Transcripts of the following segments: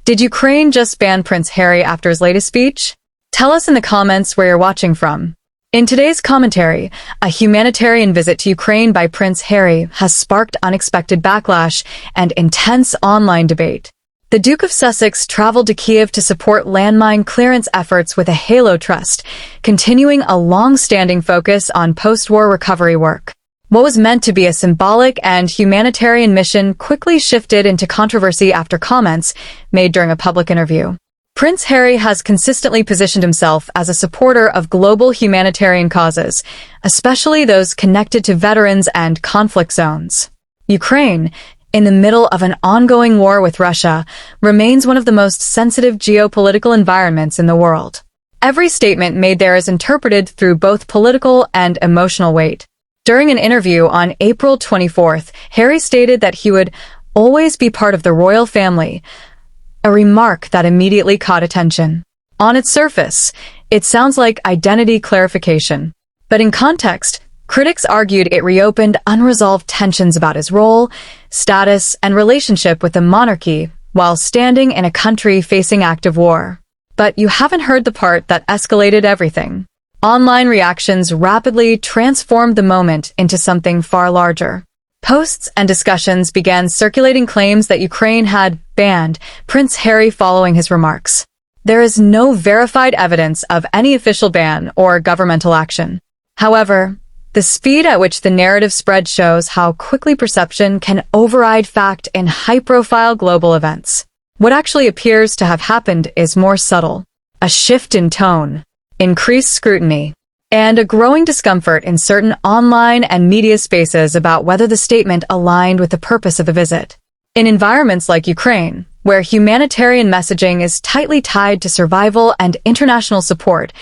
Did Ukraine just ban Prince Harry after his latest speech? Tell us in the comments where you're watching from. In today's commentary, a humanitarian visit to Ukraine by Prince Harry has sparked unexpected backlash and intense online debate. The Duke of Sussex traveled to Kyiv to support landmine clearance efforts with a Halo Trust, continuing a long-standing focus on post-war recovery work. What was meant to be a symbolic and humanitarian mission quickly shifted into controversy after comments made during a public interview. Prince Harry has consistently positioned himself as a supporter of global humanitarian causes, especially those connected to veterans and conflict zones. Ukraine, in the middle of an ongoing war with Russia, remains one of the most sensitive geopolitical environments in the world. Every statement made there is interpreted through both political and emotional weight. During an interview on April 24th, Harry stated that he would always be part of the royal family, a remark that immediately caught attention. On its surface, it sounds like identity clarification. But in context, critics argued it reopened unresolved tensions about his role, status, and relationship with the monarchy while standing in a country facing active war. But you haven't heard the part that escalated everything. Online reactions rapidly transformed the moment into something far larger. Posts and discussions began circulating claims that Ukraine had banned Prince Harry following his remarks. There is no verified evidence of any official ban or governmental action. However, the speed at which the narrative spread shows how quickly perception can override fact in high-profile global events. What actually appears to have happened is more subtle: a shift in tone, increased scrutiny, and a growing discomfort in certain online and media spaces about whether the statement aligned with the purpose of the visit. In environments like Ukraine, where humanitarian messaging is tightly tied to survival and international support,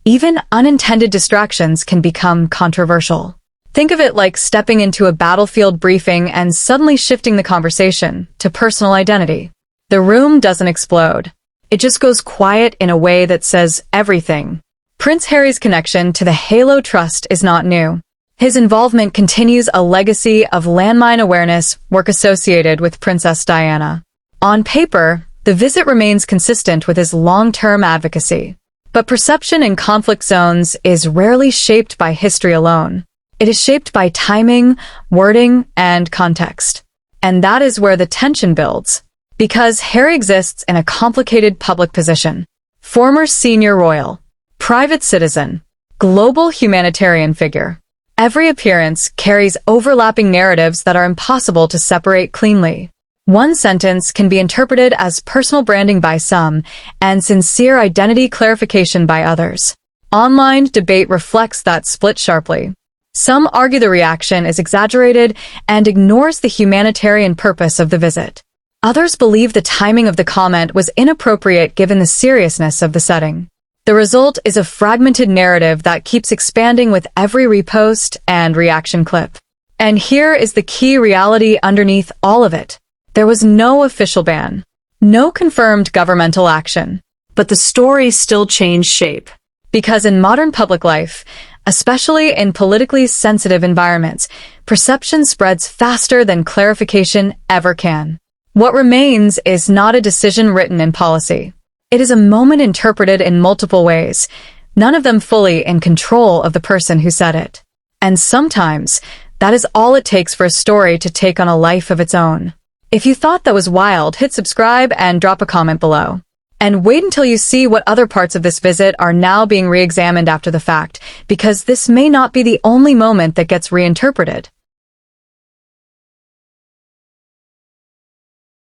even unintended distractions can become controversial. Think of it like stepping into a battlefield briefing and suddenly shifting the conversation to personal identity. The room doesn't explode. It just goes quiet in a way that says everything. Prince Harry's connection to the Halo Trust is not new. His involvement continues a legacy of landmine awareness work associated with Princess Diana. On paper, the visit remains consistent with his long-term advocacy. But perception in conflict zones is rarely shaped by history alone. It is shaped by timing, wording, and context. And that is where the tension builds. Because Harry exists in a complicated public position. Former senior royal, private citizen, global humanitarian figure. Every appearance carries overlapping narratives that are impossible to separate cleanly. One sentence can be interpreted as personal branding by some and sincere identity clarification by others. Online debate reflects that split sharply. Some argue the reaction is exaggerated and ignores the humanitarian purpose of the visit. Others believe the timing of the comment was inappropriate given the seriousness of the setting. The result is a fragmented narrative that keeps expanding with every repost and reaction clip. And here is the key reality underneath all of it. There was no official ban, no confirmed governmental action, but the story still changed shape. Because in modern public life, especially in politically sensitive environments, perception spreads faster than clarification ever can. What remains is not a decision written in policy. It is a moment interpreted in multiple ways, none of them fully in control of the person who said it. And sometimes, that is all it takes for a story to take on a life of its own. If you thought that was wild, hit subscribe and drop a comment below. And wait until you see what other parts of this visit are now being re-examined after the fact, because this may not be the only moment that gets reinterpreted.